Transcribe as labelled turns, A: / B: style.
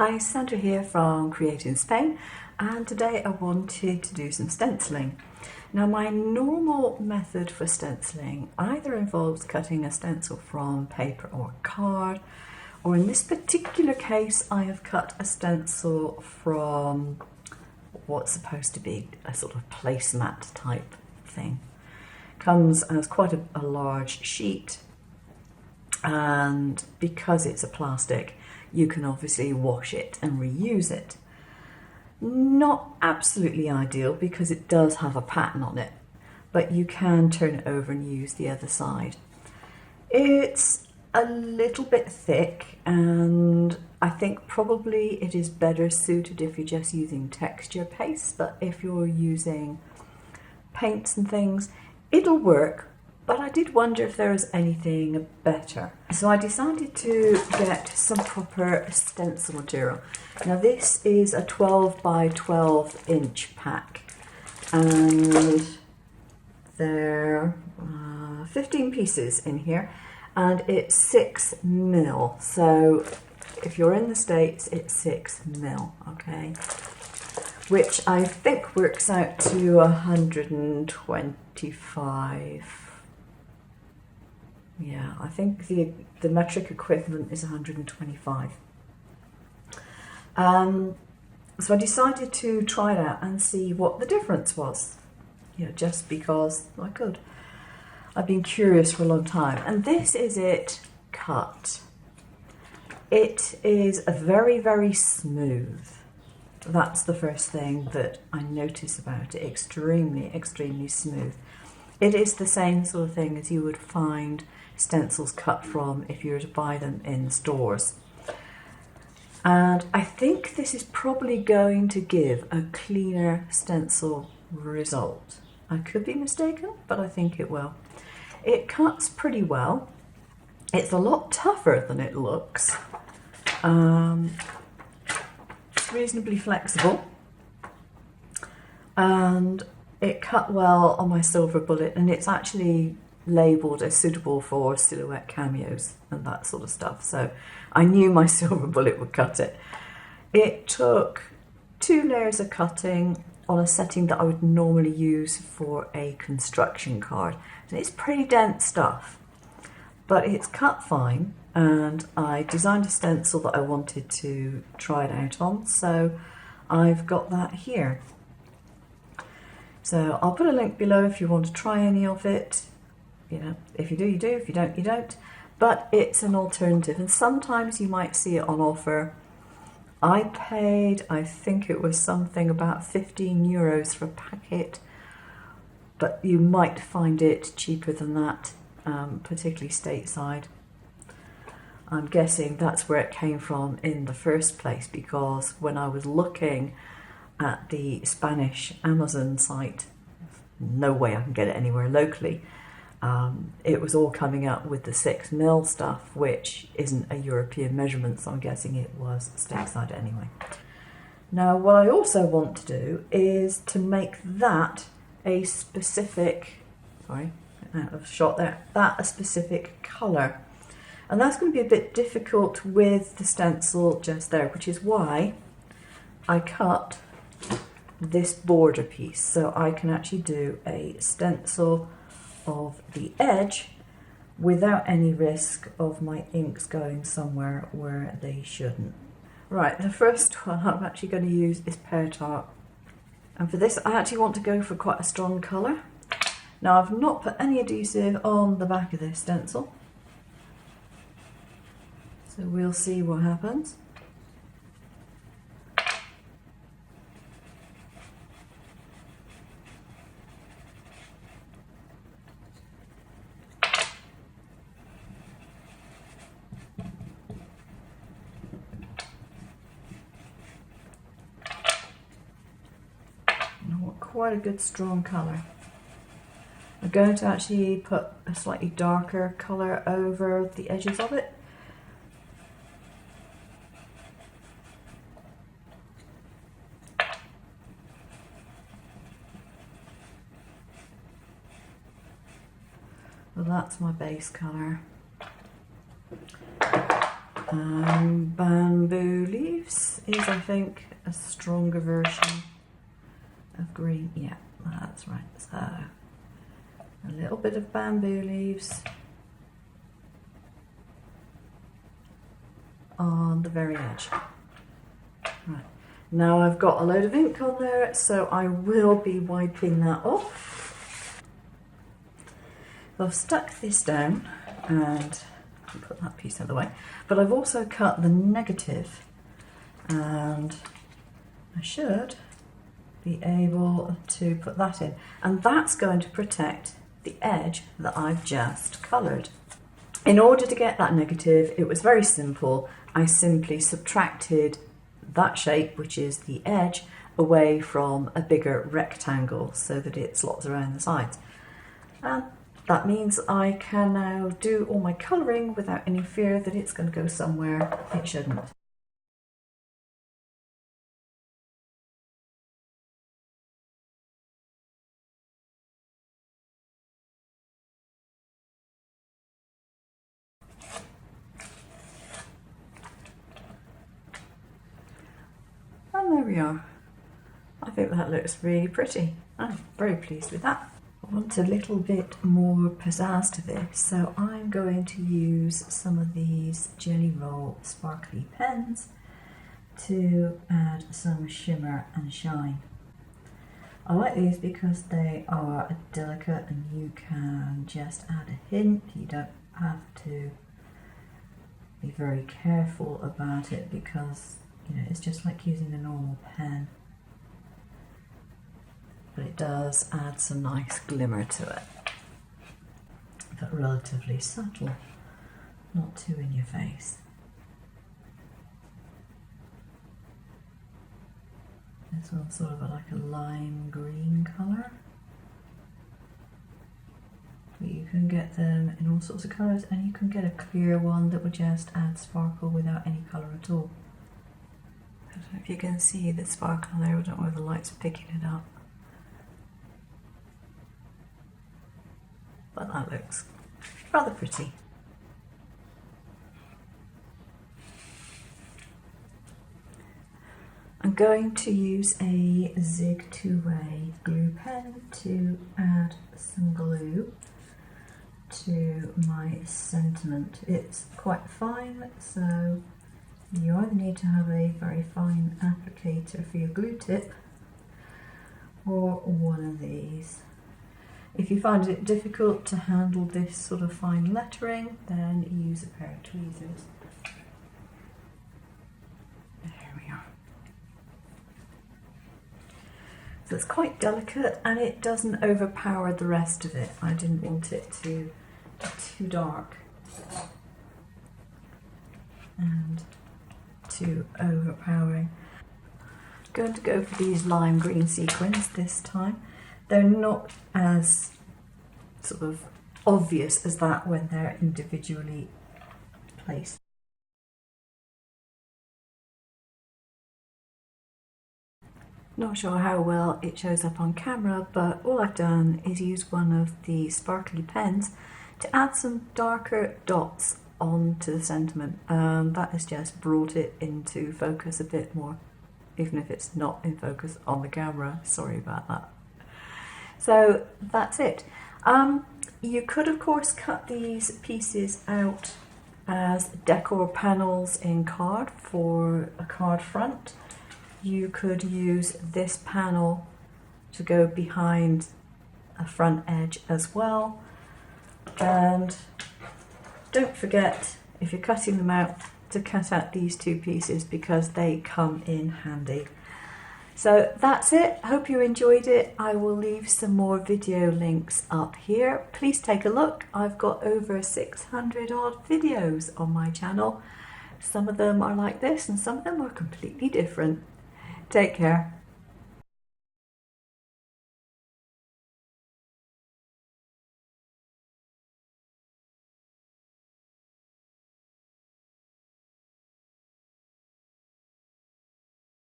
A: Hi, Sandra here from createinspain, and today I wanted to do some stenciling. Now my normal method for stenciling either involves cutting a stencil from paper or card, or in this particular case I have cut a stencil from what's supposed to be a sort of placemat type thing. Comes as quite a large sheet, and because it's a plastic you can obviously wash it and reuse it. Not absolutely ideal because it does have a pattern on it, but you can turn it over and use the other side. It's a little bit thick, and I think probably it is better suited if you're just using texture paste, but if you're using paints and things, it'll work. But I did wonder if there was anything better. So I decided to get some proper stencil material. Now this is a 12 by 12 inch pack, and there are 15 pieces in here, and it's 6 mil. So if you're in the States, it's 6 mil, okay? Which I think works out to 125. Yeah, I think the metric equivalent is 125. So I decided to try it out and see what the difference was. You know, just because I could. I've been curious for a long time. And this is it cut. It is a very, very smooth. That's the first thing that I notice about it. Extremely, extremely smooth. It is the same sort of thing as you would find stencils cut from if you were to buy them in stores. And I think this is probably going to give a cleaner stencil result. I could be mistaken, but I think it will. It cuts pretty well. It's a lot tougher than it looks. It's reasonably flexible, and it cut well on my silver bullet, and it's actually labelled as suitable for silhouette cameos and that sort of stuff, so I knew my silver bullet would cut it. It took 2 layers of cutting on a setting that I would normally use for a construction card, and it's pretty dense stuff, but it's cut fine, and I designed a stencil that I wanted to try it out on, so I've got that here. So I'll put a link below if you want to try any of it. You know, if you do, you do. If you don't, you don't. But it's an alternative, and sometimes you might see it on offer. I paid, I think it was something about 15 euros for a packet, but you might find it cheaper than that, particularly stateside. I'm guessing that's where it came from in the first place, because when I was looking at the Spanish Amazon site, no way I can get it anywhere locally. It was all coming up with the 6 mil stuff, which isn't a European measurement, so I'm guessing it was stateside anyway. Now what I also want to do is to make that a specific, sorry, out of shot there, that a specific colour. And that's going to be a bit difficult with the stencil just there, which is why I cut this border piece, so I can actually do a stencil of the edge without any risk of my inks going somewhere where they shouldn't. Right, the first one I'm actually going to use is Pear Tart, and for this I actually want to go for quite a strong colour. Now I've not put any adhesive on the back of this stencil, so we'll see what happens. Quite a good strong colour. I'm going to actually put a slightly darker colour over the edges of it. Well, that's my base colour. Bamboo leaves is, I think, a stronger version of green. Yeah, that's right. So a little bit of bamboo leaves on the very edge. Right. Now I've got a load of ink on there, so I will be wiping that off. I've stuck this down and put that piece out of the way, but I've also cut the negative, and I should be able to put that in, and that's going to protect the edge that I've just coloured. In order to get that negative, it was very simple. I simply subtracted that shape, which is the edge, away from a bigger rectangle so that it slots around the sides. And that means I can now do all my colouring without any fear that it's going to go somewhere it shouldn't. And there we are. I think that looks really pretty. I'm very pleased with that. I want a little bit more pizzazz to this, so I'm going to use some of these Jelly Roll sparkly pens to add some shimmer and shine. I like these because they are delicate and you can just add a hint. You don't have to be very careful about it because, you know, it's just like using a normal pen. But it does add some nice glimmer to it, but relatively subtle, not too in your face. This one's sort of like a lime green colour, but you can get them in all sorts of colours, and you can get a clear one that would just add sparkle without any colour at all. I don't know if you can see the sparkle there, I don't know whether the light's picking it up. But that looks rather pretty. I'm going to use a Zig 2-way glue pen to add some glue to my sentiment. It's quite fine, so you either need to have a very fine applicator for your glue tip or one of these. If you find it difficult to handle this sort of fine lettering, then use a pair of tweezers. There we are. So it's quite delicate and it doesn't overpower the rest of it. I didn't want it to be too dark and too overpowering. I'm going to go for these lime green sequins this time. They're not as sort of obvious as that when they're individually placed. Not sure how well it shows up on camera, but all I've done is use one of the sparkly pens to add some darker dots onto the sentiment. That has just brought it into focus a bit more, even if it's not in focus on the camera. Sorry about that. So that's it. You could of course cut these pieces out as decor panels in card for a card front. You could use this panel to go behind a front edge as well. And don't forget, if you're cutting them out, to cut out these two pieces because they come in handy. So that's it. Hope you enjoyed it. I will leave some more video links up here. Please take a look. I've got over 600 odd videos on my channel. Some of them are like this and some of them are completely different. Take care.